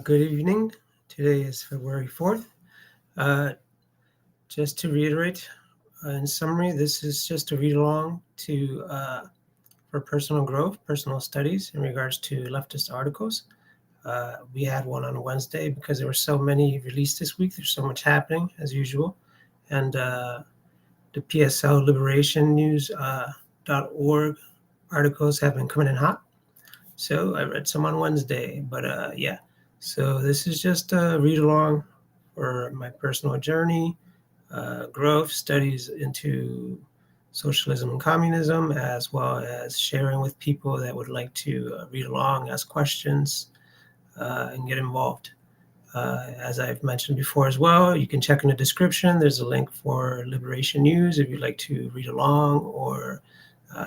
Good evening. Today is February 4th. Just to reiterate, in summary, this is just a read-along for personal growth, personal studies in regards to leftist articles. We had one on Wednesday because there were so many released this week. There's so much happening as usual. And the PSL Liberation News .org articles have been coming in hot. So I read some on Wednesday, but yeah. So this is just a read-along for my personal journey, growth, studies into socialism and communism, as well as sharing with people that would like to read along, ask questions, and get involved. As I've mentioned before as well, you can check in the description. There's a link for Liberation News if you'd like to read along or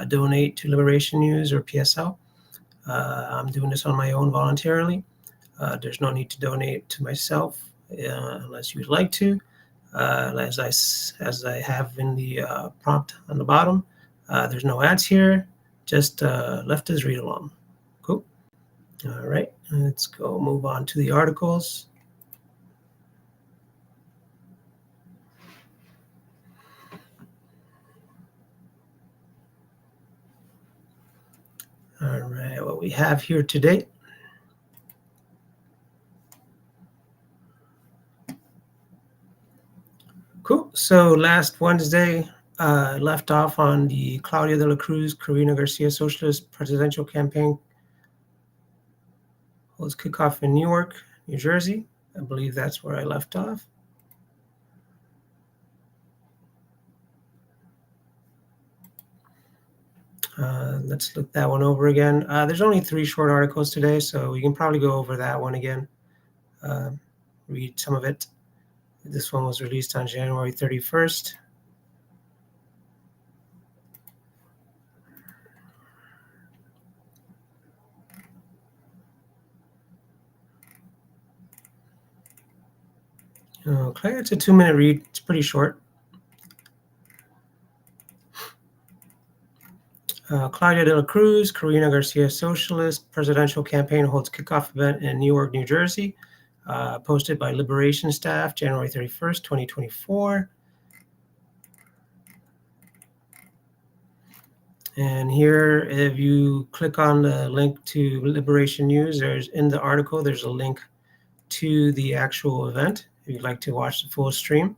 donate to Liberation News or PSL. I'm doing this on my own voluntarily. There's no need to donate to myself unless you'd like to. As I have in the prompt on the bottom, there's no ads here, just Leftist Read-Along. Cool. All right, let's go move on to the articles. All right, what we have here today. Cool. So last Wednesday, left off on the Claudia de la Cruz, Carina Garcia Socialist presidential campaign holds kickoff in Newark, New Jersey. I believe that's where I left off. Let's look that one over again. There's only 3 short articles today, so we can probably go over that one again, read some of it. This one was released on January 31st. Okay, it's a 2-minute read. It's pretty short. Claudia de la Cruz, Carolina Garcia Socialist Presidential Campaign holds kickoff event in Newark, New Jersey. Posted by Liberation Staff, January 31st, 2024. And here, if you click on the link to Liberation News, in the article, there's a link to the actual event if you'd like to watch the full stream.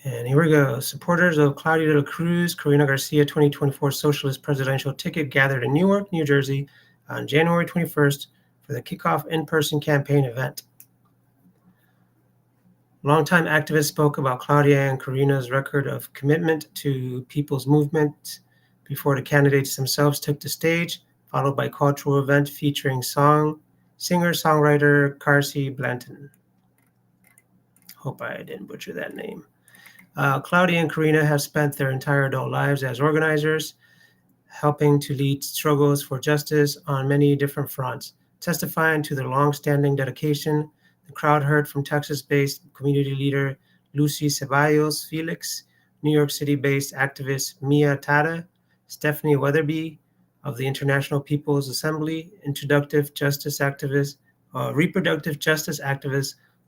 And here we go. Supporters of Claudia de la Cruz, Carolina Garcia 2024 Socialist Presidential Ticket gathered in Newark, New Jersey on January 21st for the kickoff in-person campaign event. Longtime activists spoke about Claudia and Carolina's record of commitment to people's movement before the candidates themselves took the stage, followed by a cultural event featuring singer-songwriter Carsey Blanton. Hope I didn't butcher that name. Claudia and Carolina have spent their entire adult lives as organizers, helping to lead struggles for justice on many different fronts. Testifying to their long-standing dedication, the crowd heard from Texas-based community leader Lucy Ceballos Felix, New York City-based activist Mia Tata, Stephanie Weatherby of the International People's Assembly, reproductive justice activist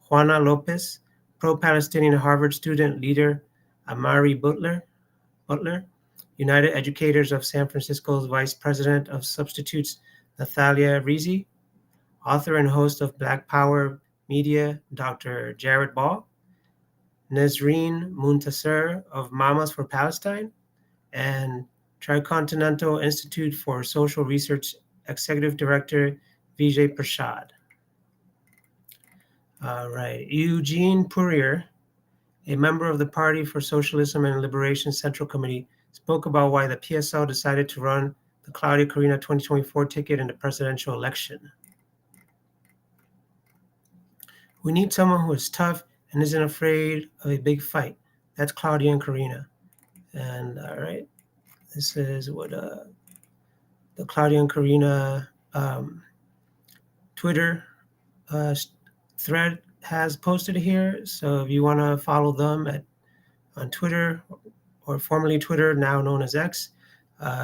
Juana Lopez, pro-Palestinian Harvard student leader Amari Butler, United Educators of San Francisco's Vice President of Substitutes Nathalia Rizzi, author and host of Black Power Media Dr. Jared Ball, Nesreen Muntasser of Mamas for Palestine, and Tricontinental Institute for Social Research Executive Director Vijay Prashad. All right, Eugene Poirier, a member of the Party for Socialism and Liberation Central Committee, spoke about why the PSL decided to run the Claudia Carolina 2024 ticket in the presidential election. We need someone who is tough and isn't afraid of a big fight. That's Claudia and Carolina. And all right, this is what the Claudia and Carolina Twitter thread has posted here. So if you want to follow them on Twitter, or formerly Twitter, now known as X,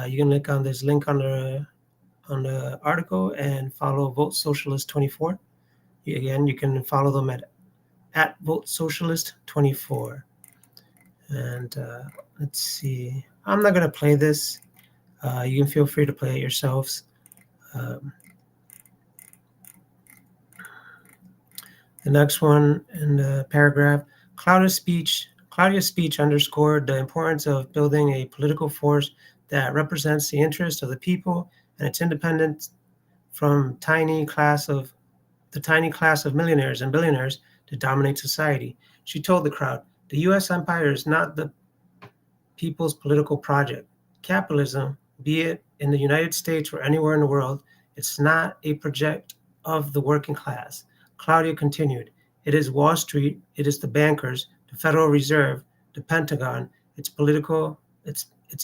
you can click on this link on the article and follow Vote Socialist 24. Again, you can follow them at Vote Socialist 24. And let's see. I'm not going to play this. You can feel free to play it yourselves. The next one in the paragraph, Claudia's speech underscored the importance of building a political force that represents the interests of the people and its independence from the tiny class of millionaires and billionaires to dominate society. She told the crowd, the U.S. empire is not the people's political project. Capitalism, be it in the United States or anywhere in the world, it's not a project of the working class. Claudia continued, it is Wall Street, it is the bankers, the Federal Reserve, the Pentagon, it's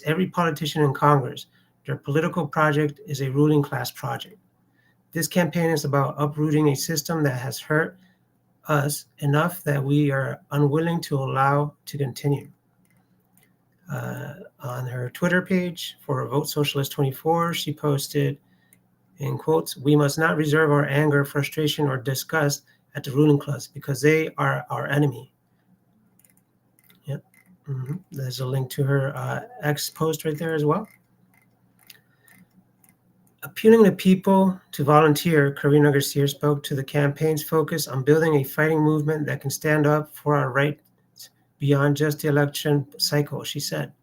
every politician in Congress. Their political project is a ruling class project. This campaign is about uprooting a system that has hurt us enough that we are unwilling to allow to continue. On her Twitter page for Vote Socialist 24, she posted, in quotes, we must not reserve our anger, frustration, or disgust at the ruling class because they are our enemy. Yep. Mm-hmm. There's a link to her X post right there as well. Appealing to people to volunteer, Carolina Garcia spoke to the campaign's focus on building a fighting movement that can stand up for our rights beyond just the election cycle, she said.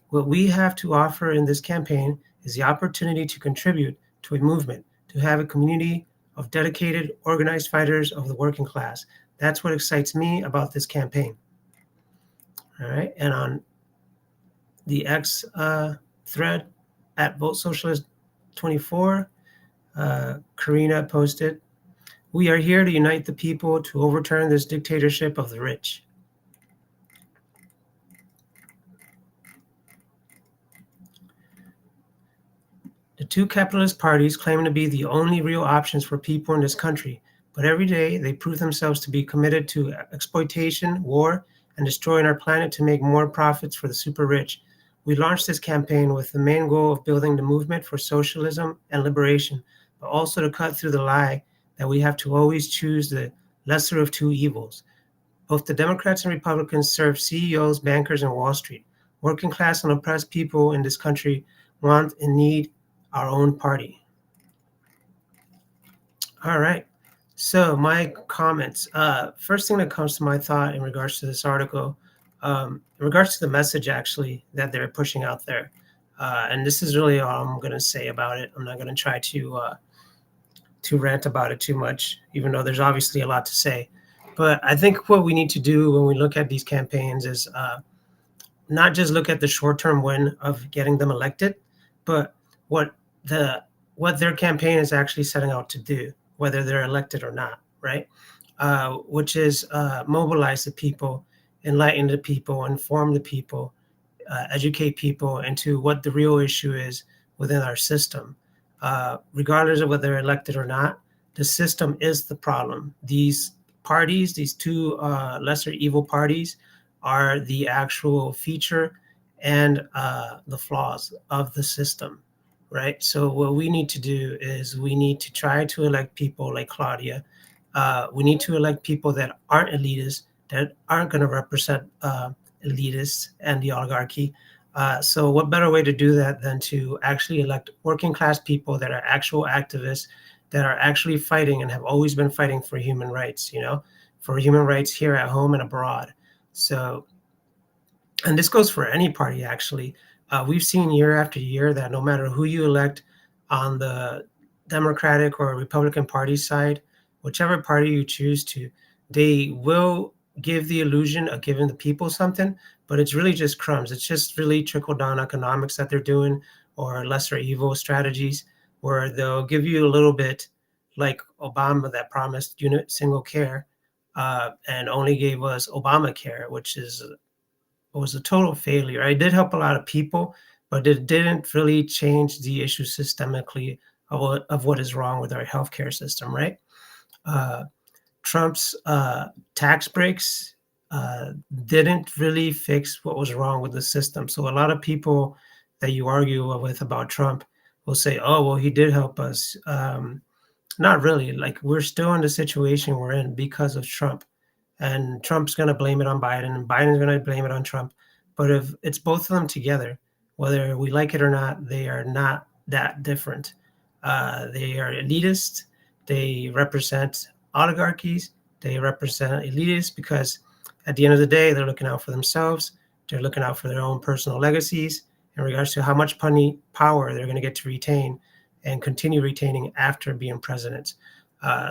What we have to offer in this campaign is the opportunity to contribute to a movement, to have a community of dedicated, organized fighters of the working class. That's what excites me about this campaign. All right, and on the X thread at Vote Socialist 24, Karina posted, we are here to unite the people to overturn this dictatorship of the rich. The two capitalist parties claim to be the only real options for people in this country, but every day they prove themselves to be committed to exploitation, war, and destroying our planet to make more profits for the super rich. We launched this campaign with the main goal of building the movement for socialism and liberation, but also to cut through the lie that we have to always choose the lesser of two evils. Both the Democrats and Republicans serve CEOs, bankers, and Wall Street. Working class and oppressed people in this country want and need our own party. All right. So my comments. First thing that comes to my thought in regards to this article, in regards to the message actually that they're pushing out there, and this is really all I'm going to say about it. I'm not going to try to rant about it too much, even though there's obviously a lot to say. But I think what we need to do when we look at these campaigns is not just look at the short-term win of getting them elected, but what the what their campaign is actually setting out to do, whether they're elected or not, right? Which is mobilize the people, enlighten the people, inform the people, educate people into what the real issue is within our system. Regardless of whether they're elected or not, the system is the problem. These parties, these two lesser evil parties, are the actual feature and the flaws of the system, right? So what we need to do is we need to try to elect people like Claudia. We need to elect people that aren't elitists, that aren't going to represent elitists and the oligarchy. So what better way to do that than to actually elect working class people that are actual activists, that are actually fighting and have always been fighting for human rights, for human rights here at home and abroad. So, and this goes for any party actually. We've seen year after year that no matter who you elect on the Democratic or Republican Party side, whichever party you choose to, they will give the illusion of giving the people something, but it's really just crumbs. It's just really trickle down economics that they're doing, or lesser evil strategies where they'll give you a little bit, like Obama that promised unit single care and only gave us Obamacare, which was a total failure. It did help a lot of people, but it didn't really change the issue systemically of what is wrong with our healthcare system, right? Uh, Trump's tax breaks didn't really fix what was wrong with the system. So a lot of people that you argue with about Trump will say, "Oh, well, he did help us." Not really. Like, we're still in the situation we're in because of Trump, and Trump's going to blame it on Biden, and Biden's going to blame it on Trump. But if it's both of them together, whether we like it or not, they are not that different. They are elitist. They represent oligarchies. They represent elitists because at the end of the day, they're looking out for themselves. They're looking out for their own personal legacies in regards to how much money, power they're going to get to retain and continue retaining after being president.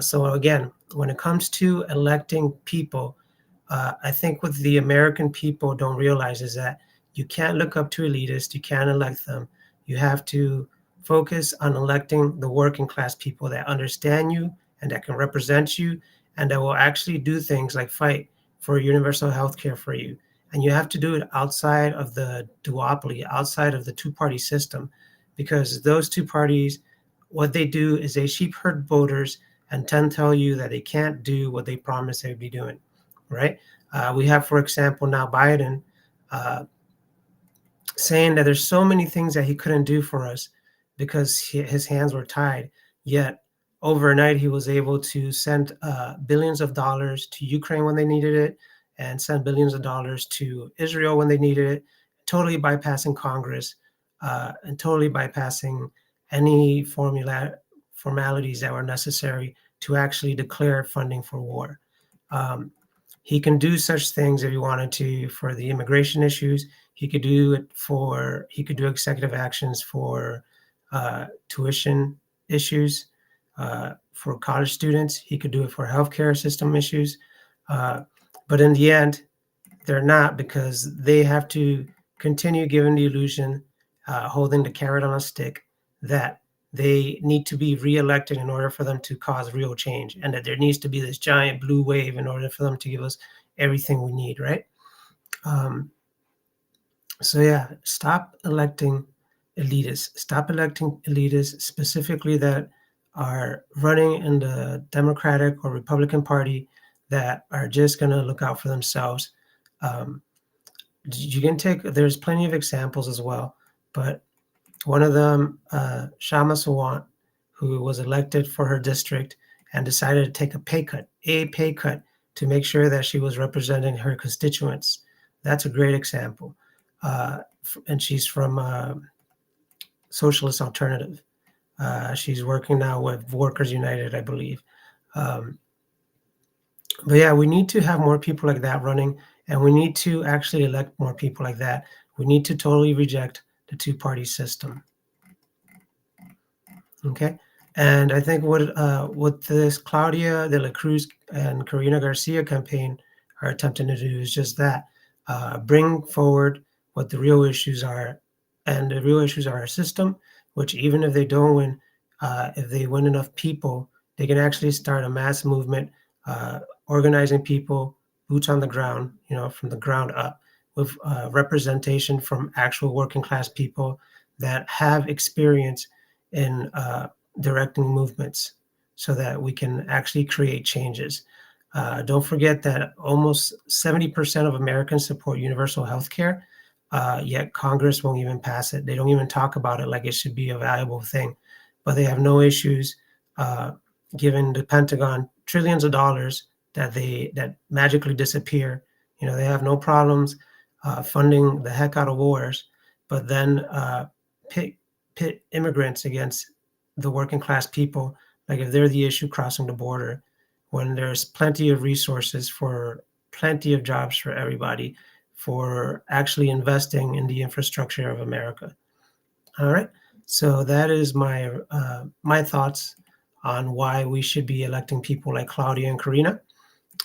So again, when it comes to electing people, I think what the American people don't realize is that you can't look up to elitists, you can't elect them. You have to focus on electing the working class people that understand you and that can represent you and that will actually do things like fight for universal health care for you. And you have to do it outside of the duopoly, outside of the two-party system, because those two parties, what they do is they sheep herd voters and tend to tell you that they can't do what they promised they'd be doing, right? We have, for example, now Biden uh, saying that there's so many things that he couldn't do for us because his hands were tied. Yet overnight, he was able to send billions of dollars to Ukraine when they needed it and send billions of dollars to Israel when they needed it, totally bypassing Congress and totally bypassing any formalities that were necessary to actually declare funding for war. Um, he can do such things if he wanted to for the immigration issues. He could do executive actions for tuition issues for college students. He could do it for healthcare system issues. But in the end, they're not, because they have to continue giving the illusion, holding the carrot on a stick, that they need to be reelected in order for them to cause real change, and that there needs to be this giant blue wave in order for them to give us everything we need, right? Um, so yeah, stop electing elitists. Stop electing elitists specifically that are running in the Democratic or Republican Party that are just going to look out for themselves. You can there's plenty of examples as well, but one of them, Shama Sawant, who was elected for her district and decided to take a pay cut to make sure that she was representing her constituents. That's a great example. And she's from Socialist Alternative. She's working now with Workers United, I believe. But yeah, we need to have more people like that running, and we need to actually elect more people like that. We need to totally reject the two-party system. Okay, and I think what this Claudia de la Cruz and Karina Garcia campaign are attempting to do is just that: bring forward what the real issues are, and the real issues are our system. Which even if they don't win, if they win enough people, they can actually start a mass movement, organizing people, boots on the ground, from the ground up, with representation from actual working class people that have experience in directing movements so that we can actually create changes. Don't forget that almost 70% of Americans support universal health care, yet Congress won't even pass it. They don't even talk about it like it should be a valuable thing. But they have no issues giving the Pentagon trillions of dollars that magically disappear. They have no problems funding the heck out of wars, but then pit immigrants against the working class people, like if they're the issue crossing the border, when there's plenty of resources for plenty of jobs for everybody, for actually investing in the infrastructure of America. All right. So that is my thoughts on why we should be electing people like Claudia and Karina.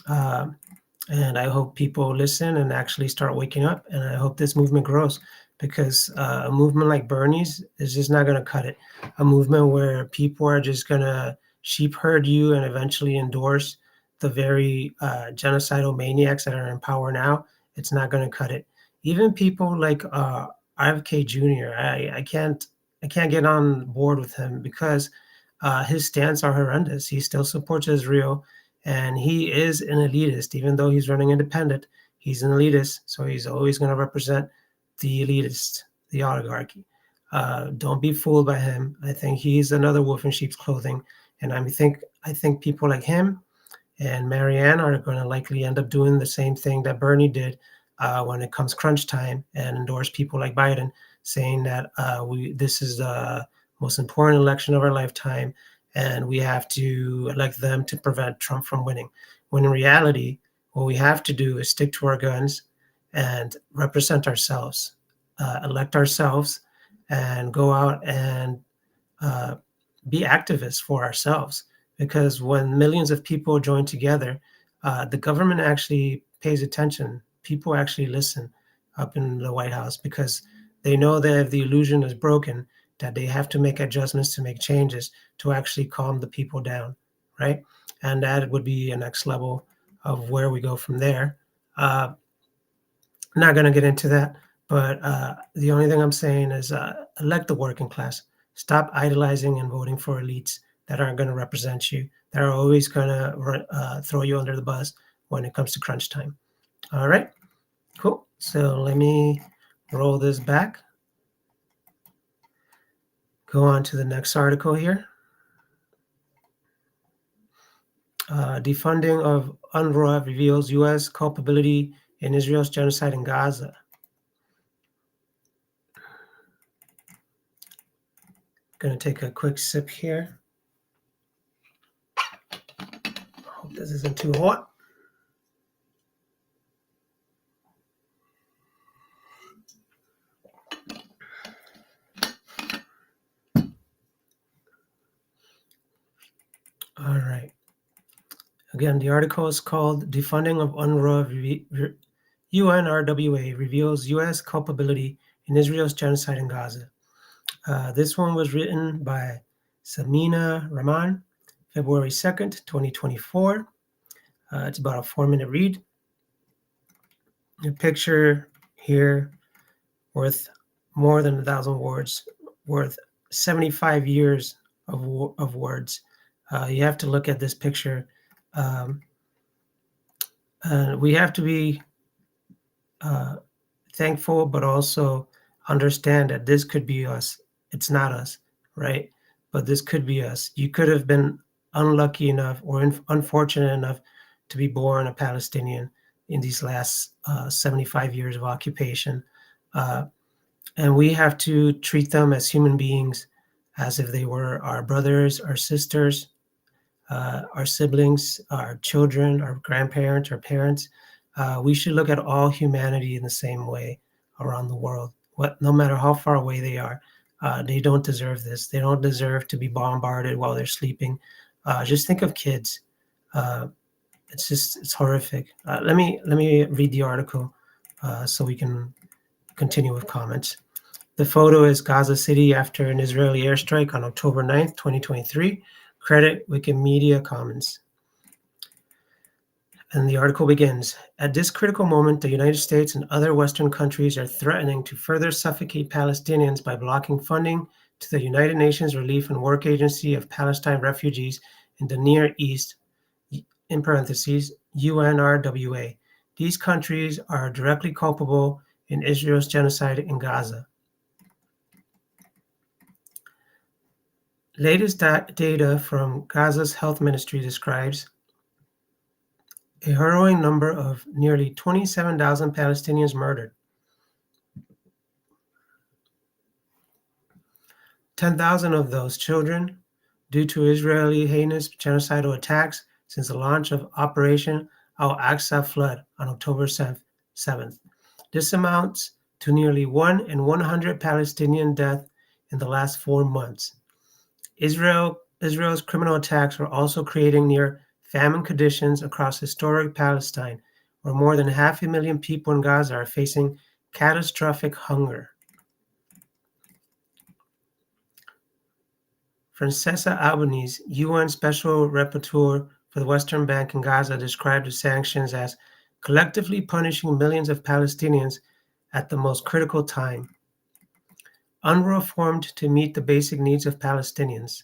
And I hope people listen and actually start waking up. And I hope this movement grows, because a movement like Bernie's is just not going to cut it. A movement where people are just going to sheep herd you and eventually endorse the very genocidal maniacs that are in power now, it's not going to cut it. Even people like RFK Jr., I can't get on board with him, because his stance are horrendous. He still supports Israel, and he is an elitist. Even though he's running independent, he's an elitist, so he's always going to represent the elitist, the oligarchy. Don't be fooled by him. I think he's another wolf in sheep's clothing, and I think people like him and Marianne are going to likely end up doing the same thing that Bernie did when it comes crunch time, and endorse people like Biden, saying that this is the most important election of our lifetime, and we have to elect them to prevent Trump from winning. When in reality, what we have to do is stick to our guns and represent ourselves, elect ourselves, and go out and be activists for ourselves. Because when millions of people join together, the government actually pays attention. People actually listen up in the White House, because they know that if the illusion is broken, that they have to make adjustments to make changes to actually calm the people down, right? And that would be a next level of where we go from there. Not going to get into that, but the only thing I'm saying is elect the working class. Stop idolizing and voting for elites that aren't going to represent you, that are always going to throw you under the bus when it comes to crunch time. All right, cool. So let me roll this back. Go on to the next article here. Defunding of UNRWA reveals U.S. culpability in Israel's genocide in Gaza. Going to take a quick sip here. Hope this isn't too hot. All right. Again, the article is called Defunding of UNRWA, UNRWA reveals U.S. culpability in Israel's genocide in Gaza. This one was written by Samina Rahman, February 2nd, 2024. It's about a 4-minute read. A picture here worth more than 1,000 words, worth 75 years of words. You have to look at this picture. We have to be thankful, but also understand that this could be us. It's not us, right? But this could be us. You could have been unlucky enough or unfortunate enough to be born a Palestinian in these last 75 years of occupation. And we have to treat them as human beings, as if they were our brothers, our sisters, our siblings, our children, our grandparents, our parents. We should look at all humanity in the same way around the world. No matter how far away they don't deserve this. They don't deserve to be bombarded while they're sleeping. Just think of kids. It's horrific. Let me read the article so we can continue with comments. The photo is Gaza City after an Israeli airstrike on October 9th, 2023. Credit Wikimedia Commons. And the article begins, at this critical moment, the United States and other Western countries are threatening to further suffocate Palestinians by blocking funding to the United Nations Relief and Work Agency of Palestine Refugees in the Near East, in parentheses, UNRWA. These countries are directly culpable in Israel's genocide in Gaza. Latest data from Gaza's health ministry describes a harrowing number of nearly 27,000 Palestinians murdered. 10,000 of those children due to Israeli heinous genocidal attacks since the launch of Operation Al-Aqsa Flood on October 7th. This amounts to nearly 1 in 100 Palestinian deaths in the last 4 months. Israel's criminal attacks are also creating near famine conditions across historic Palestine, where more than 500,000 people in Gaza are facing catastrophic hunger. Francesca Albanese, UN Special Rapporteur for the Western Bank and Gaza, described the sanctions as collectively punishing millions of Palestinians at the most critical time. UNRWA formed to meet the basic needs of Palestinians.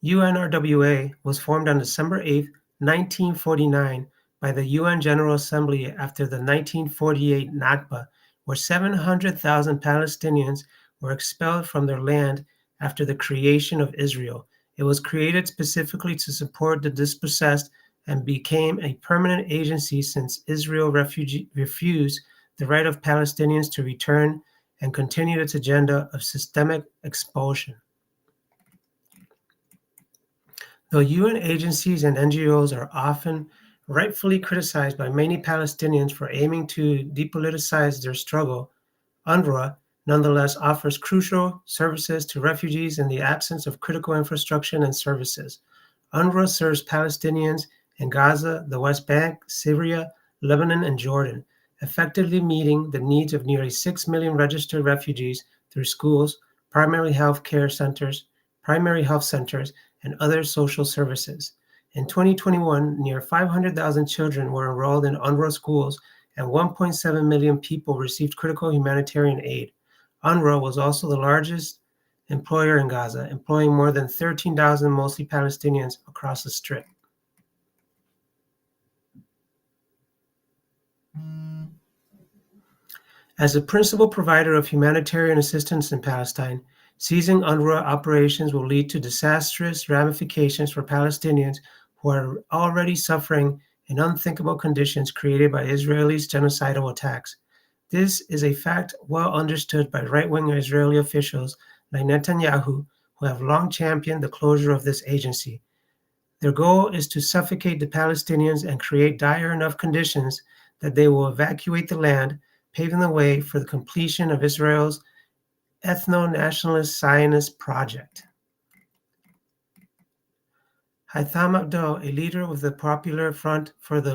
UNRWA was formed on December 8, 1949 by the UN General Assembly after the 1948 Nakba, where 700,000 Palestinians were expelled from their land after the creation of Israel. It was created specifically to support the dispossessed and became a permanent agency since Israel refused the right of Palestinians to return and continued its agenda of systemic expulsion. Though UN agencies and NGOs are often rightfully criticized by many Palestinians for aiming to depoliticize their struggle, UNRWA nonetheless offers crucial services to refugees in the absence of critical infrastructure and services. UNRWA serves Palestinians in Gaza, the West Bank, Syria, Lebanon, and Jordan, effectively meeting the needs of nearly 6 million registered refugees through schools, primary health centers, and other social services. In 2021, near 500,000 children were enrolled in UNRWA schools and 1.7 million people received critical humanitarian aid. UNRWA was also the largest employer in Gaza, employing more than 13,000 mostly Palestinians across the Strip. As a principal provider of humanitarian assistance in Palestine, seizing UNRWA operations will lead to disastrous ramifications for Palestinians who are already suffering in unthinkable conditions created by Israelis' genocidal attacks. This is a fact well understood by right-wing Israeli officials like Netanyahu, who have long championed the closure of this agency. Their goal is to suffocate the Palestinians and create dire enough conditions that they will evacuate the land, paving the way for the completion of Israel's ethno-nationalist Zionist project. Haitham Abdul, a leader of the Popular Front for the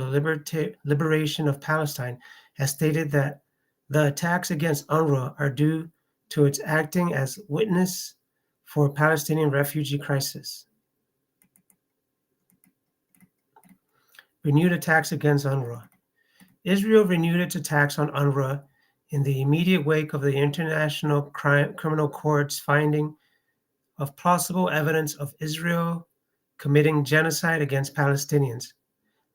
Liberation of Palestine, has stated that the attacks against UNRWA are due to its acting as witness for Palestinian refugee crisis. Renewed attacks against UNRWA. Israel renewed its attacks on UNRWA in the immediate wake of the International Criminal Court's finding of plausible evidence of Israel committing genocide against Palestinians.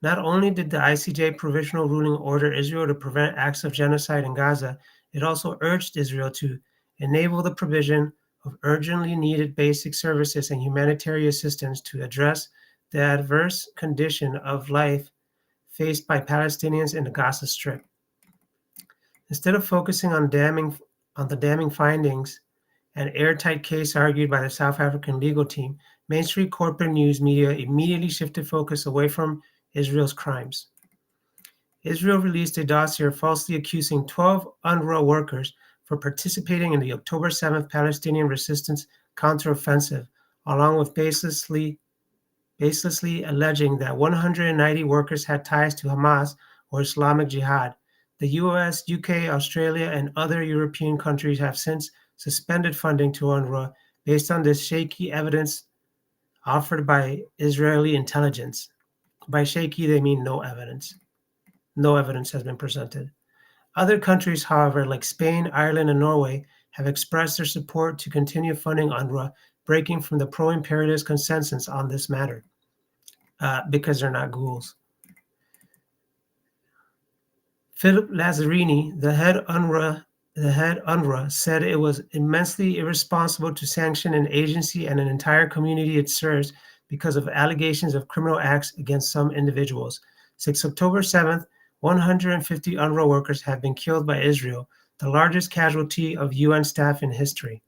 Not only did the ICJ provisional ruling order Israel to prevent acts of genocide in Gaza, it also urged Israel to enable the provision of urgently needed basic services and humanitarian assistance to address the adverse condition of life faced by Palestinians in the Gaza Strip. Instead of focusing on the damning findings and airtight case argued by the South African legal team, mainstream corporate news media immediately shifted focus away from Israel's crimes. Israel released a dossier falsely accusing 12 UNRWA workers for participating in the October 7th Palestinian resistance counteroffensive, along with baselessly alleging that 190 workers had ties to Hamas or Islamic Jihad. The US, UK, Australia, and other European countries have since suspended funding to UNRWA based on this shaky evidence offered by Israeli intelligence. By shaky, they mean no evidence. No evidence has been presented. Other countries, however, like Spain, Ireland, and Norway, have expressed their support to continue funding UNRWA, breaking from the pro-imperialist consensus on this matter, because they're not ghouls. Philip Lazzarini, the head UNRWA, said it was immensely irresponsible to sanction an agency and an entire community it serves because of allegations of criminal acts against some individuals. Since October 7th, 150 UNRWA workers have been killed by Israel, the largest casualty of UN staff in history.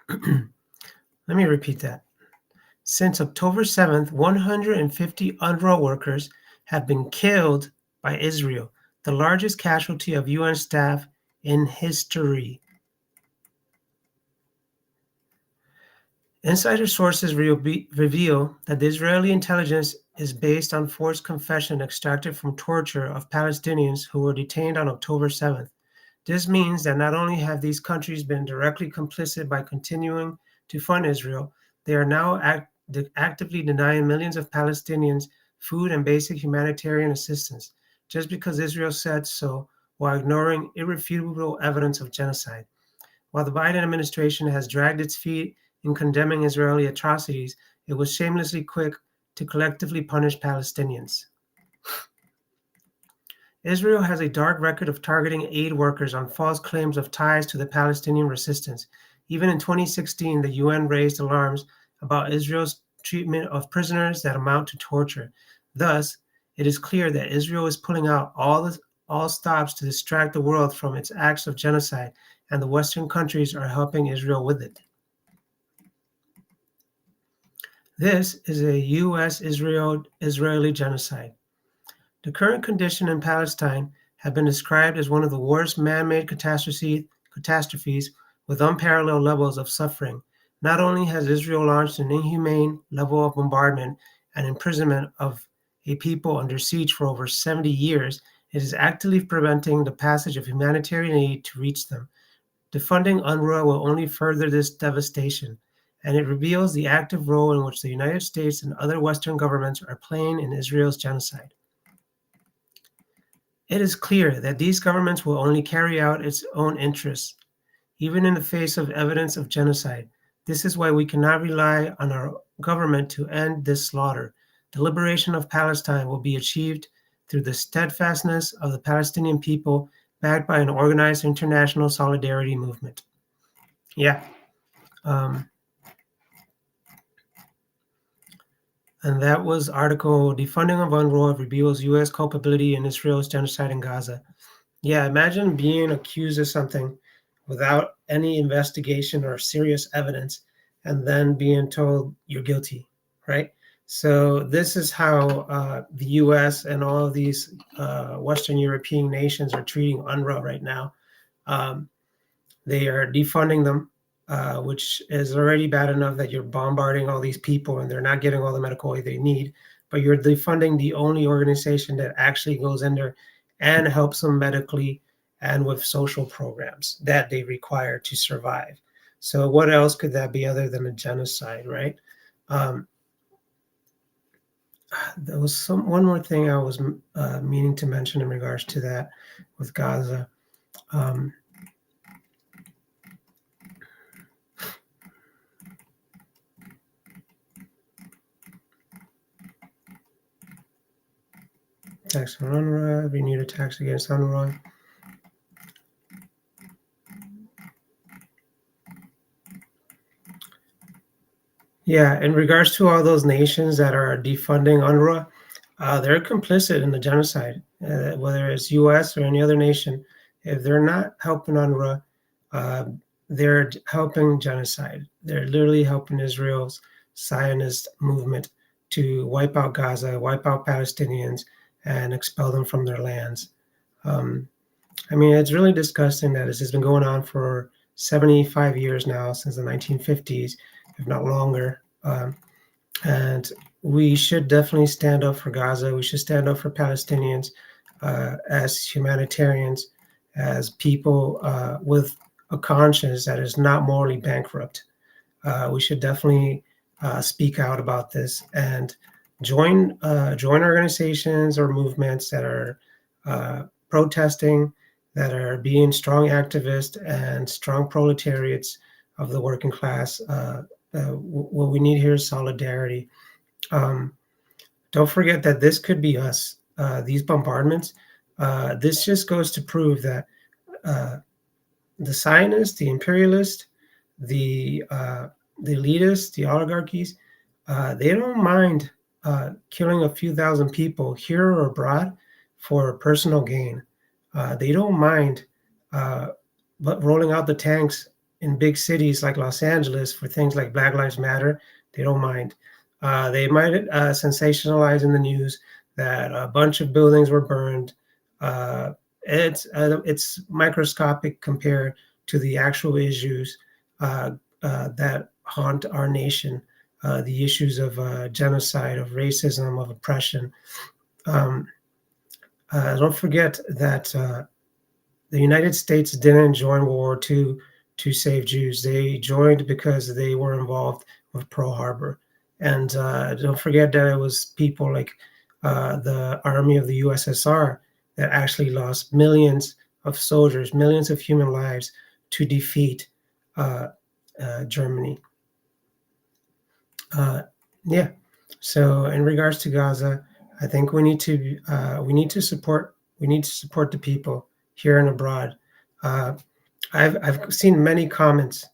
Let me repeat that. Since October 7th, 150 UNRWA workers have been killed by Israel, the largest casualty of UN staff in history. Insider sources reveal that the Israeli intelligence is based on forced confession extracted from torture of Palestinians who were detained on October 7th. This means that not only have these countries been directly complicit by continuing to fund Israel, they are now actively denying millions of Palestinians food and basic humanitarian assistance, just because Israel said so, while ignoring irrefutable evidence of genocide. While the Biden administration has dragged its feet in condemning Israeli atrocities, it was shamelessly quick to collectively punish Palestinians. Israel has a dark record of targeting aid workers on false claims of ties to the Palestinian resistance. Even in 2016, the UN raised alarms about Israel's treatment of prisoners that amount to torture. Thus, it is clear that Israel is pulling out all stops to distract the world from its acts of genocide, and the Western countries are helping Israel with it. This is a US-Israeli genocide. The current condition in Palestine have been described as one of the worst man-made catastrophes with unparalleled levels of suffering. Not only has Israel launched an inhumane level of bombardment and imprisonment of a people under siege for over 70 years, it is actively preventing the passage of humanitarian aid to reach them. Defunding UNRWA will only further this devastation, and it reveals the active role in which the United States and other Western governments are playing in Israel's genocide. It is clear that these governments will only carry out its own interests, even in the face of evidence of genocide. This is why we cannot rely on our government to end this slaughter. The liberation of Palestine will be achieved through the steadfastness of the Palestinian people, backed by an organized international solidarity movement. Yeah. And that was article Defunding of UNRWA Reveals U.S. Culpability in Israel's Genocide in Gaza. Yeah, imagine being accused of something without any investigation or serious evidence and then being told you're guilty, right? So this is how the U.S. and all of these Western European nations are treating UNRWA right now. They are defunding them, which is already bad enough that you're bombarding all these people and they're not getting all the medical aid they need, but you're defunding the only organization that actually goes in there and helps them medically and with social programs that they require to survive. So what else could that be other than a genocide, right? There was one more thing I was meaning to mention in regards to that with Gaza. Attacks on UNRWA, renewed attacks against UNRWA. Yeah, in regards to all those nations that are defunding UNRWA, they're complicit in the genocide, whether it's U.S. or any other nation. If they're not helping UNRWA, uh, they're helping genocide. They're literally helping Israel's Zionist movement to wipe out Gaza, wipe out Palestinians, and expel them from their lands. Um, I mean, it's really disgusting that this has been going on for 75 years now, since the 1950s, if not longer. And we should definitely stand up for Gaza. We should stand up for Palestinians as humanitarians, as people with a conscience that is not morally bankrupt. We should definitely speak out about this and join organizations or movements that are protesting, that are being strong activists and strong proletariats of the working class. What we need here is solidarity. Um, don't forget that this could be us. These bombardments. This just goes to prove that uh, the Zionists, the imperialists, the elitists, the oligarchies, they don't mind killing a few thousand people here or abroad for personal gain. They don't mind uh, but rolling out the tanks in big cities like Los Angeles for things like Black Lives Matter. They don't mind. They might sensationalize in the news that a bunch of buildings were burned. Uh, it's microscopic compared to the actual issues that haunt our nation, the issues of genocide, of racism, of oppression. Um, don't forget that the United States didn't join World War II to save Jews. They joined because they were involved with Pearl Harbor. And don't forget that it was people like the Army of the USSR that actually lost millions of soldiers, millions of human lives to defeat uh, Germany. Uh, yeah. So in regards to Gaza, I think we need to support the people here and abroad. Uh, I've seen many comments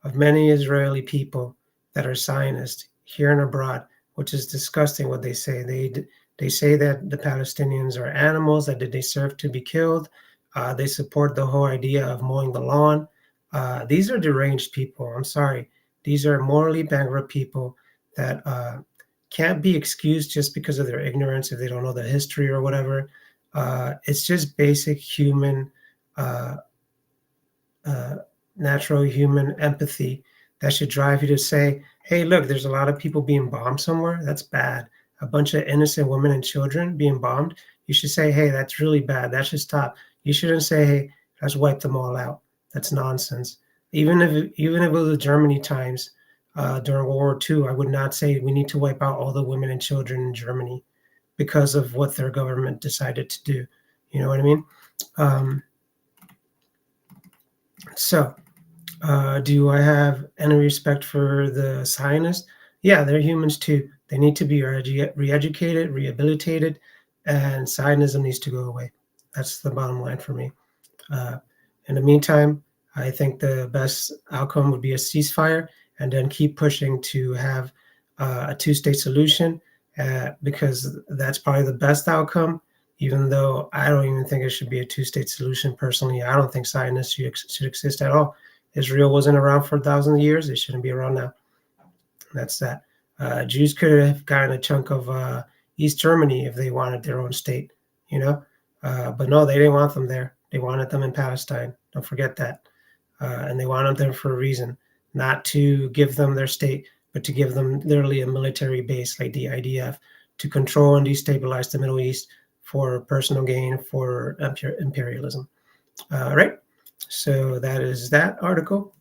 of many Israeli people that are Zionist here and abroad, which is disgusting. What they say, they say that the Palestinians are animals that they deserve to be killed. They support the whole idea of mowing the lawn. These are deranged people. I'm sorry. These are morally bankrupt people that can't be excused just because of their ignorance if they don't know the history or whatever. It's just basic human, uh, uh, natural human empathy that should drive you to say, hey, look, there's a lot of people being bombed somewhere. That's bad. A bunch of innocent women and children being bombed. You should say, hey, that's really bad. That should stop. You shouldn't say, hey, let's wipe them all out. That's nonsense. Even if it was the Germany times during World War II, I would not say we need to wipe out all the women and children in Germany because of what their government decided to do. You know what I mean? Um, so do I have any respect for the Zionists? Yeah, they're humans too. They need to be re-educated, rehabilitated, and Zionism needs to go away. That's the bottom line for me. Uh, in the meantime, I think the best outcome would be a ceasefire and then keep pushing to have a two-state solution because that's probably the best outcome, even though I don't even think it should be a two-state solution personally. I don't think Zionists should exist at all. Israel wasn't around for thousands of years. They shouldn't be around now. That's that. Jews could have gotten a chunk of East Germany if they wanted their own state, you know? But no, they didn't want them there. They wanted them in Palestine. Don't forget that. And they wanted them for a reason, not to give them their state, but to give them literally a military base like the IDF to control and destabilize the Middle East for personal gain, for imperialism. All right. So that is that article.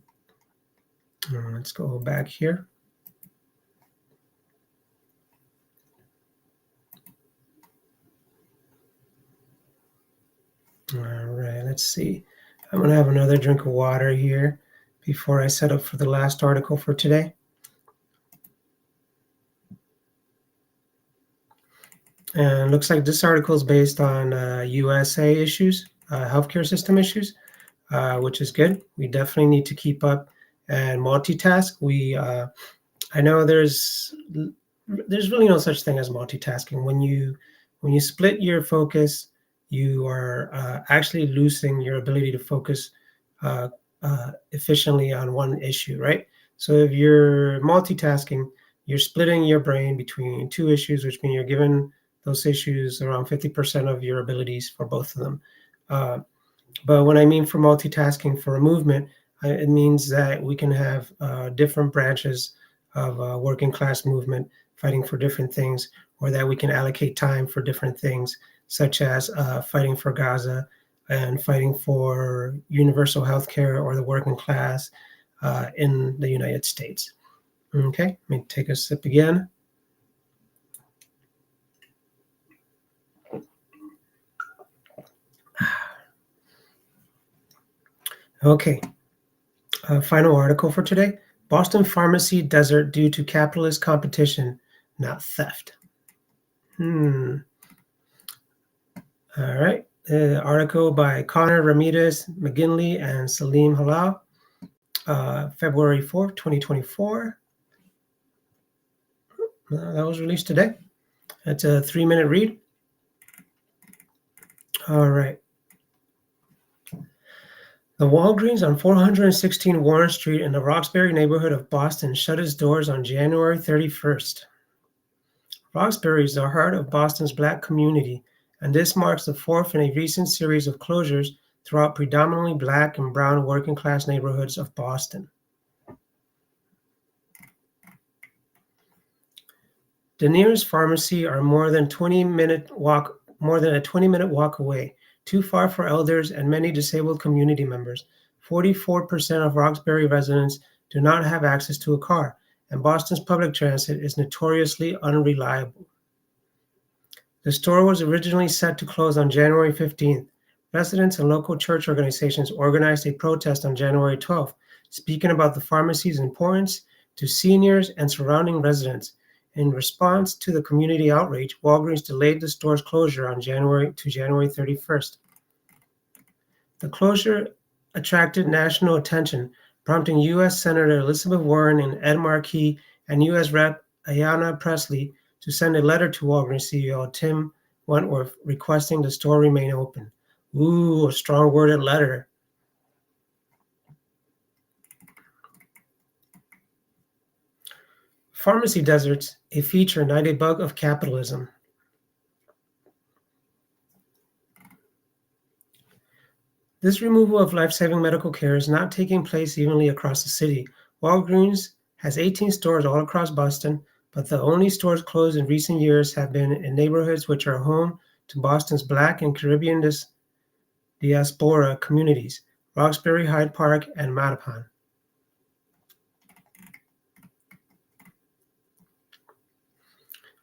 Let's go back here. All right, let's see. I'm going to have another drink of water here before I set up for the last article for today. And looks like this article is based on USA issues, healthcare system issues, which is good. We definitely need to keep up and multitask. I know there's really no such thing as multitasking. When you split your focus, you are actually losing your ability to focus uh, efficiently on one issue, right? So if you're multitasking, you're splitting your brain between two issues, which means you're giving those issues around 50% of your abilities for both of them. Uh, but when I mean for multitasking for a movement, it means that we can have different branches of working class movement fighting for different things, or that we can allocate time for different things, such as fighting for Gaza and fighting for universal health care or the working class in the United States. Okay, let me take a sip again. Okay, final article for today. Boston pharmacy desert due to capitalist competition, not theft. All right. Article by Connor Ramirez McGinley and Salim Halal, February 4th, 2024. That was released today. It's a 3-minute read. All right. The Walgreens on 416 Warren Street in the Roxbury neighborhood of Boston shut its doors on January 31st. Roxbury is the heart of Boston's Black community, and this marks the fourth in a recent series of closures throughout predominantly Black and brown working-class neighborhoods of Boston. The nearest pharmacy are more than a 20-minute walk away, too far for elders and many disabled community members. 44% of Roxbury residents do not have access to a car, and Boston's public transit is notoriously unreliable. The store was originally set to close on January 15th. Residents and local church organizations organized a protest on January 12th, speaking about the pharmacy's importance to seniors and surrounding residents. In response to the community outrage, Walgreens delayed the store's closure on January 31st. The closure attracted national attention, prompting U.S. Senator Elizabeth Warren and Ed Markey and U.S. Rep. Ayanna Pressley to send a letter to Walgreens CEO Tim Wentworth requesting the store remain open. Ooh, a strong-worded letter. Pharmacy deserts, a feature, not a bug of capitalism. This removal of life-saving medical care is not taking place evenly across the city. Walgreens has 18 stores all across Boston, but the only stores closed in recent years have been in neighborhoods which are home to Boston's Black and Caribbean diaspora communities, Roxbury, Hyde Park, and Mattapan.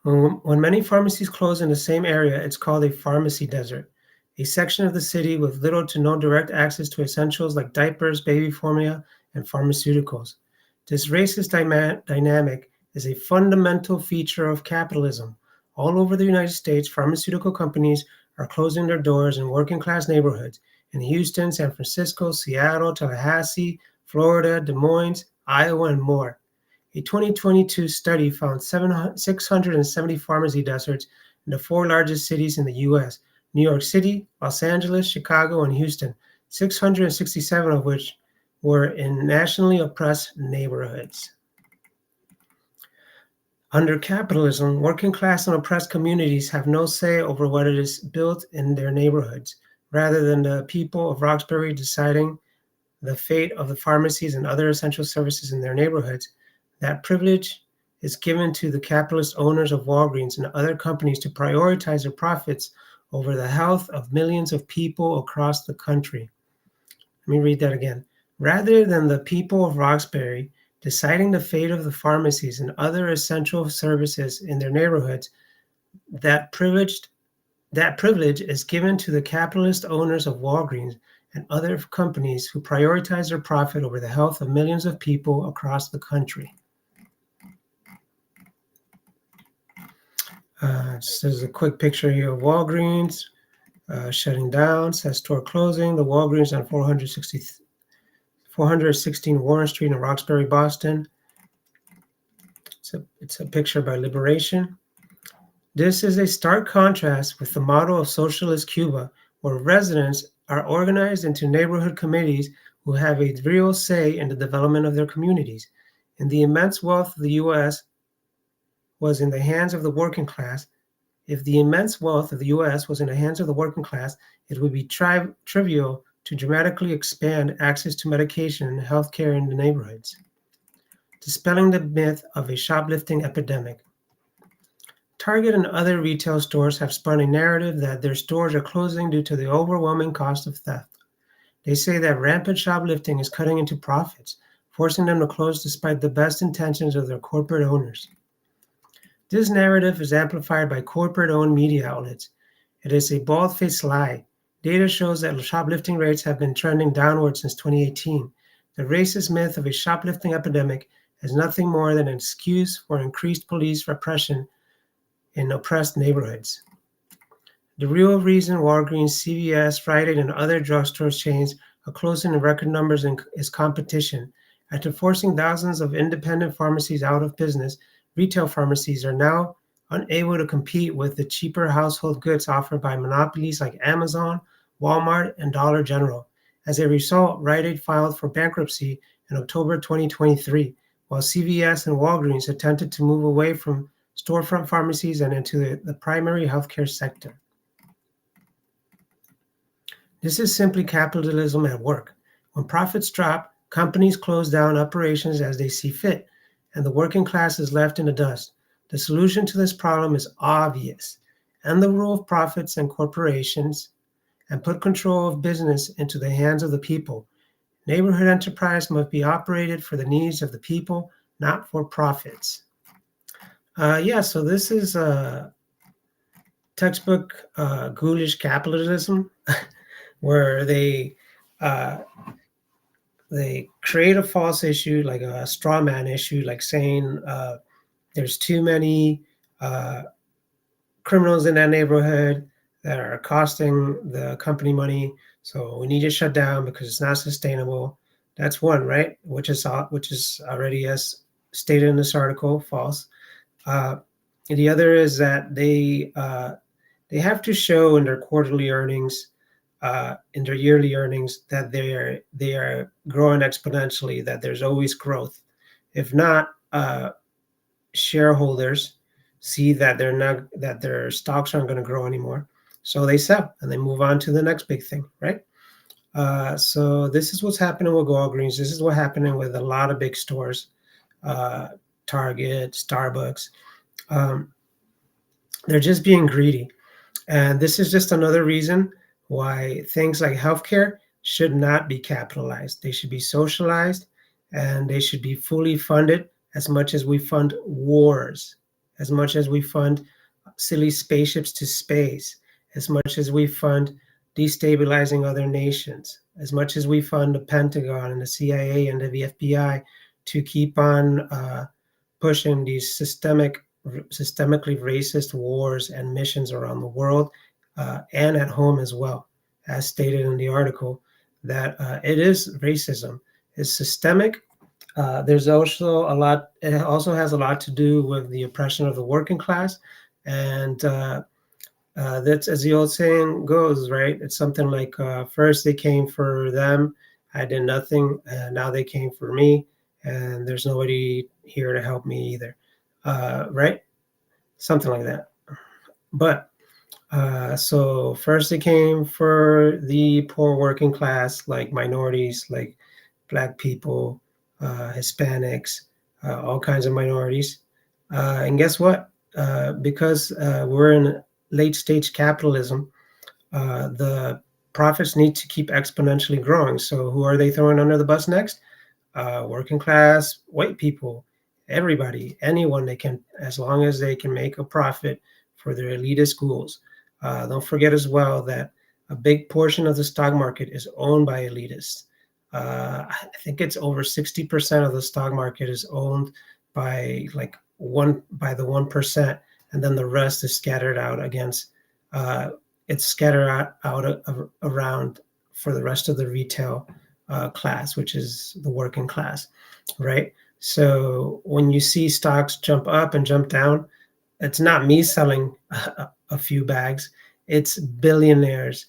When many pharmacies close in the same area, it's called a pharmacy desert, a section of the city with little to no direct access to essentials like diapers, baby formula, and pharmaceuticals. This racist dynamic is a fundamental feature of capitalism. All over the United States, pharmaceutical companies are closing their doors in working-class neighborhoods in Houston, San Francisco, Seattle, Tallahassee, Florida, Des Moines, Iowa, and more. A 2022 study found 670 pharmacy deserts in the 4 largest cities in the U.S., New York City, Los Angeles, Chicago, and Houston, 667 of which were in nationally oppressed neighborhoods. Under capitalism, working class and oppressed communities have no say over what it is built in their neighborhoods, rather than the people of Roxbury deciding the fate of the pharmacies and other essential services in their neighborhoods. That privilege is given to the capitalist owners of Walgreens and other companies to prioritize their profits over the health of millions of people across the country. Let me read that again. Rather than the people of Roxbury deciding the fate of the pharmacies and other essential services in their neighborhoods, that privilege is given to the capitalist owners of Walgreens and other companies who prioritize their profit over the health of millions of people across the country. This is a quick picture here of Walgreens shutting down, says store closing. The Walgreens on 416 Warren Street in Roxbury, Boston. It's a picture by Liberation. This is a stark contrast with the model of socialist Cuba, where residents are organized into neighborhood committees who have a real say in the development of their communities. And the immense wealth of the U.S. was in the hands of the working class. If the immense wealth of the U.S. was in the hands of the working class, it would be trivial to dramatically expand access to medication and health care in the neighborhoods. Dispelling the myth of a shoplifting epidemic. Target and other retail stores have spun a narrative that their stores are closing due to the overwhelming cost of theft. They say that rampant shoplifting is cutting into profits, forcing them to close despite the best intentions of their corporate owners. This narrative is amplified by corporate-owned media outlets. It is a bald-faced lie. Data shows that shoplifting rates have been trending downward since 2018. The racist myth of a shoplifting epidemic is nothing more than an excuse for increased police repression in oppressed neighborhoods. The real reason Walgreens, CVS, Rite Aid, and other drugstore chains are closing in record numbers is competition. After forcing thousands of independent pharmacies out of business, retail pharmacies are now unable to compete with the cheaper household goods offered by monopolies like Amazon, Walmart, and Dollar General. As a result, Rite Aid filed for bankruptcy in October 2023, while CVS and Walgreens attempted to move away from storefront pharmacies and into the primary healthcare sector. This is simply capitalism at work. When profits drop, companies close down operations as they see fit, and the working class is left in the dust. The solution to this problem is obvious. End the rule of profits and corporations, and put control of business into the hands of the people. Neighborhood enterprise must be operated for the needs of the people, not for profits. So this is textbook ghoulish capitalism, where they create a false issue, like a straw man issue, like saying there's too many criminals in that neighborhood that are costing the company money, so we need to shut down because it's not sustainable. That's one, right? Which is already, as stated in this article, false. The other is that they have to show in their quarterly earnings, in their yearly earnings, that they are growing exponentially, that there's always growth. If not, shareholders see that their stocks aren't going to grow anymore, so they sell and they move on to the next big thing, right? So this is what's happening with Walgreens. This is what's happening with a lot of big stores, Target, Starbucks. They're just being greedy. And this is just another reason why things like healthcare should not be capitalized. They should be socialized, and they should be fully funded, as much as we fund wars, as much as we fund silly spaceships to space, as much as we fund destabilizing other nations, as much as we fund the Pentagon and the CIA and the FBI to keep on pushing these systemically racist wars and missions around the world, and at home as well, as stated in the article, that it is racism. It's systemic. There's also a lot. It also has a lot to do with the oppression of the working class, and that's, as the old saying goes, right? It's something like, first they came for them, I did nothing, and now they came for me, and there's nobody here to help me either, right? Something like that. But so first they came for the poor working class, like minorities, like Black people, Hispanics, all kinds of minorities. And guess what? Because we're in late stage capitalism, the profits need to keep exponentially growing. So who are they throwing under the bus next? Working class, white people, everybody, anyone they can, as long as they can make a profit for their elitist schools. Don't forget as well that a big portion of the stock market is owned by elitists. I think it's over 60% of the stock market is owned by the 1%, and then the rest is scattered out against. It's scattered out around for the rest of the retail class, which is the working class, right? So when you see stocks jump up and jump down, it's not me selling a few bags. It's billionaires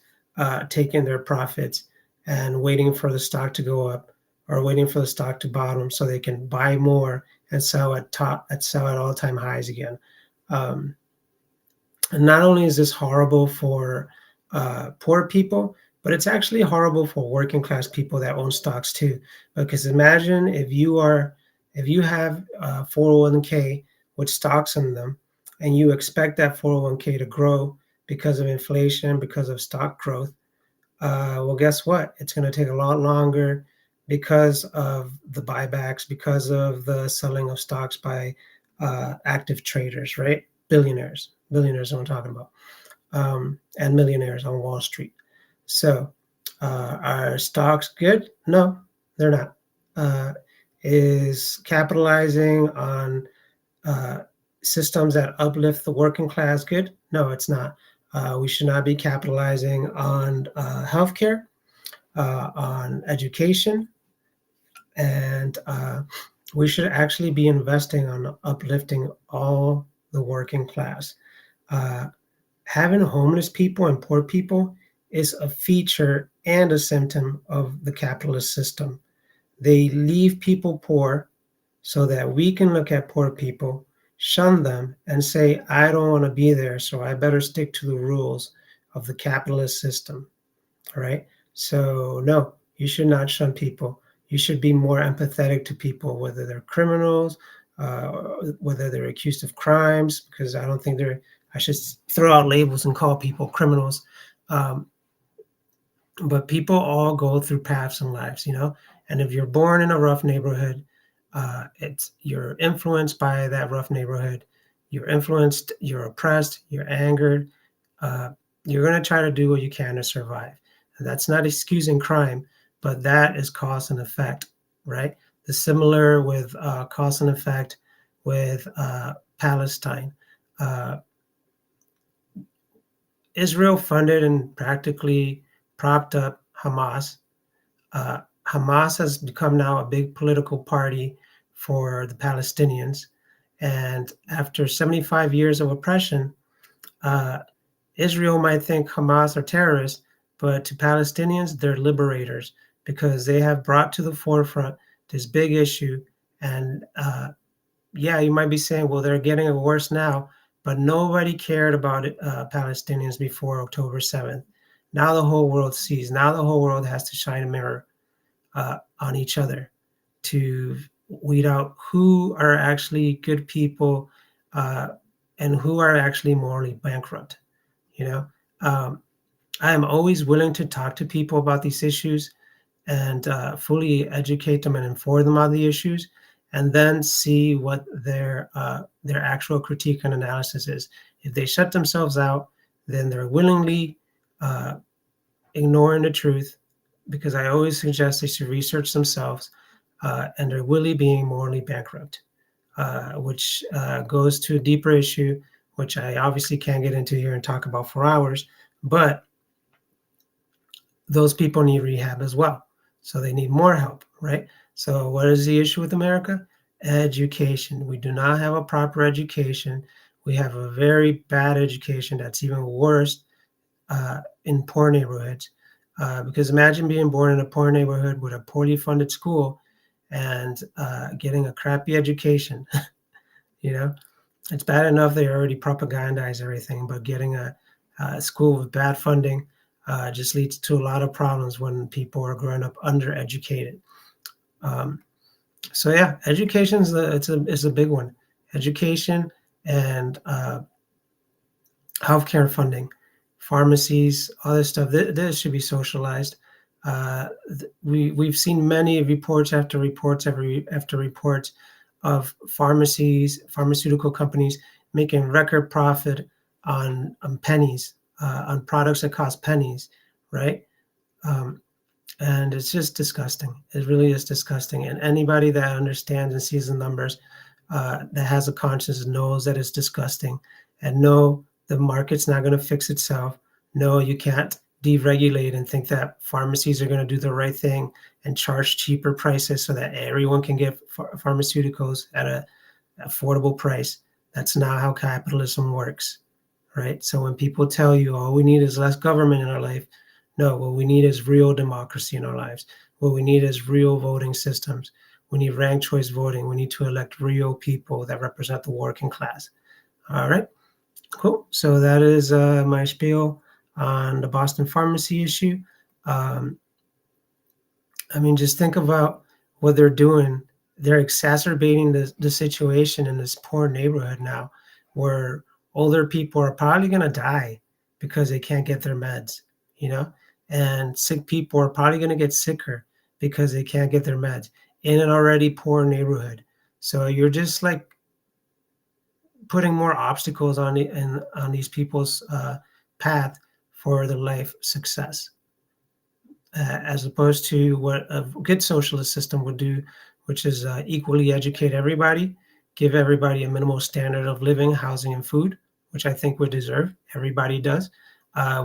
taking their profits and waiting for the stock to go up or waiting for the stock to bottom so they can buy more and sell at all-time highs again. And not only is this horrible for poor people, but it's actually horrible for working class people that own stocks too. Because imagine if you have a 401k with stocks in them, and you expect that 401k to grow because of inflation, because of stock growth. Well, guess what? It's going to take a lot longer because of the buybacks, because of the selling of stocks by active traders, right? Billionaires is what I'm talking about, and millionaires on Wall Street. So, are stocks good? No, they're not. Is capitalizing on systems that uplift the working class good? No, it's not. We should not be capitalizing on healthcare, on education, and we should actually be investing on uplifting all the working class. Having homeless people and poor people is a feature and a symptom of the capitalist system. They leave people poor so that we can look at poor people, shun them, and say, I don't want to be there, so I better stick to the rules of the capitalist system. All right. So, no, you should not shun people. You should be more empathetic to people, whether they're criminals, uh, whether they're accused of crimes, because I don't think I should throw out labels and call people criminals. Um, but people all go through paths in lives, and if you're born in a rough neighborhood, you're influenced by that rough neighborhood. You're influenced, you're oppressed, you're angered. Uh, you're going to try to do what you can to survive. And that's not excusing crime, but that is cause and effect, right? The similar with cause and effect with Palestine. Uh, Israel funded and practically propped up Hamas. Hamas has become now a big political party for the Palestinians. And after 75 years of oppression, Israel might think Hamas are terrorists, but to Palestinians, they're liberators because they have brought to the forefront this big issue. And yeah, you might be saying, well, they're getting it worse now, but nobody cared about Palestinians before October 7th. Now the whole world sees. Now the whole world has to shine a mirror on each other to weed out who are actually good people and who are actually morally bankrupt. You know, I am always willing to talk to people about these issues and fully educate them and inform them on the issues, and then see what their actual critique and analysis is. If they shut themselves out, then they're willingly ignoring the truth, because I always suggest they should research themselves, and they're really being morally bankrupt, which goes to a deeper issue, which I obviously can't get into here and talk about for hours, but those people need rehab as well. So they need more help, right? So what is the issue with America? Education. We do not have a proper education. We have a very bad education that's even worse in poor neighborhoods. Because imagine being born in a poor neighborhood with a poorly funded school and getting a crappy education. It's bad enough they already propagandize everything, but getting a school with bad funding just leads to a lot of problems when people are growing up undereducated. So yeah, education is a big one. Education and healthcare funding, pharmacies, all this stuff. This should be socialized. We've seen many reports after reports after reports of pharmaceutical companies making record profit on pennies, on products that cost pennies, right? And it's just disgusting. It really is disgusting. And anybody that understands and sees the numbers, that has a conscience, knows that it's disgusting. And no, the market's not going to fix itself. No, you can't deregulate and think that pharmacies are going to do the right thing and charge cheaper prices so that everyone can get pharmaceuticals at an affordable price. That's not how capitalism works, right? So when people tell you all we need is less government in our life, no, what we need is real democracy in our lives. What we need is real voting systems. We need ranked choice voting. We need to elect real people that represent the working class. All right, cool. So that is my spiel on the Boston pharmacy issue. I mean, just think about what they're doing. They're exacerbating the situation in this poor neighborhood now, where older people are probably going to die because they can't get their meds, you know, and sick people are probably going to get sicker because they can't get their meds in an already poor neighborhood. So you're just like putting more obstacles on these people's path for their life success, as opposed to what a good socialist system would do, which is equally educate everybody, give everybody a minimal standard of living, housing, and food, which I think we deserve. Everybody does.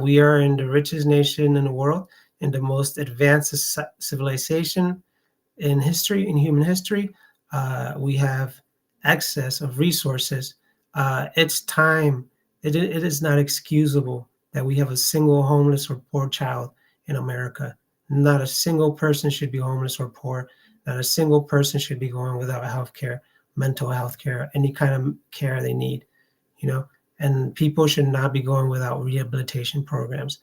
We are in the richest nation in the world, in the most advanced civilization in history, in human history. We have excess of resources. It's time. It is not excusable that we have a single homeless or poor child in America. Not a single person should be homeless or poor. Not a single person should be going without health care, mental health care, any kind of care they need, you know, and people should not be going without rehabilitation programs.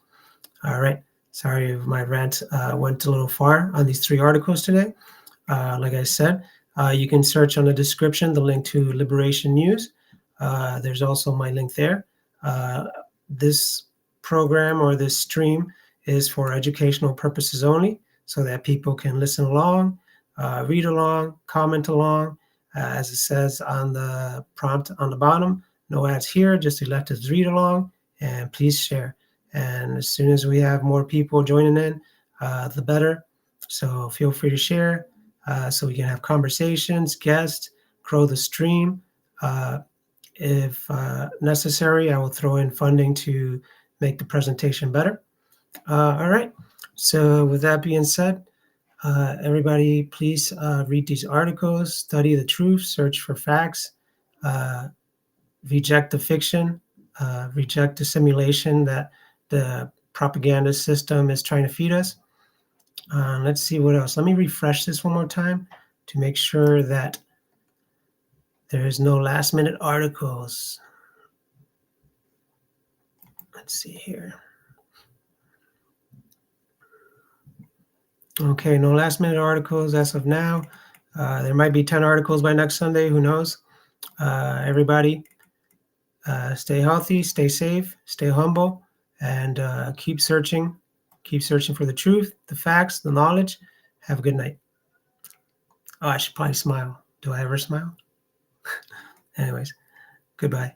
All right. Sorry if my rant went a little far on these 3 articles today. Like I said, you can search on the description the link to Liberation News. There's also my link there. This program or this stream is for educational purposes only, so that people can listen along, read along, comment along. As it says on the prompt on the bottom, no ads here, just a leftist read along, and please share. And as soon as we have more people joining in, the better. So feel free to share so we can have conversations, guests, grow the stream. If necessary, I will throw in funding to make the presentation better. All right. So with that being said, everybody, please read these articles, study the truth, search for facts, reject the fiction, reject the simulation that the propaganda system is trying to feed us. Let's see what else. Let me refresh this one more time to make sure that there is no last minute articles. Let's see here. Okay, no last minute articles as of now. There might be 10 articles by next Sunday, who knows? Everybody, stay healthy, stay safe, stay humble, and keep searching for the truth, the facts, the knowledge. Have a good night. Oh, I should probably smile. Do I ever smile? Anyways, goodbye.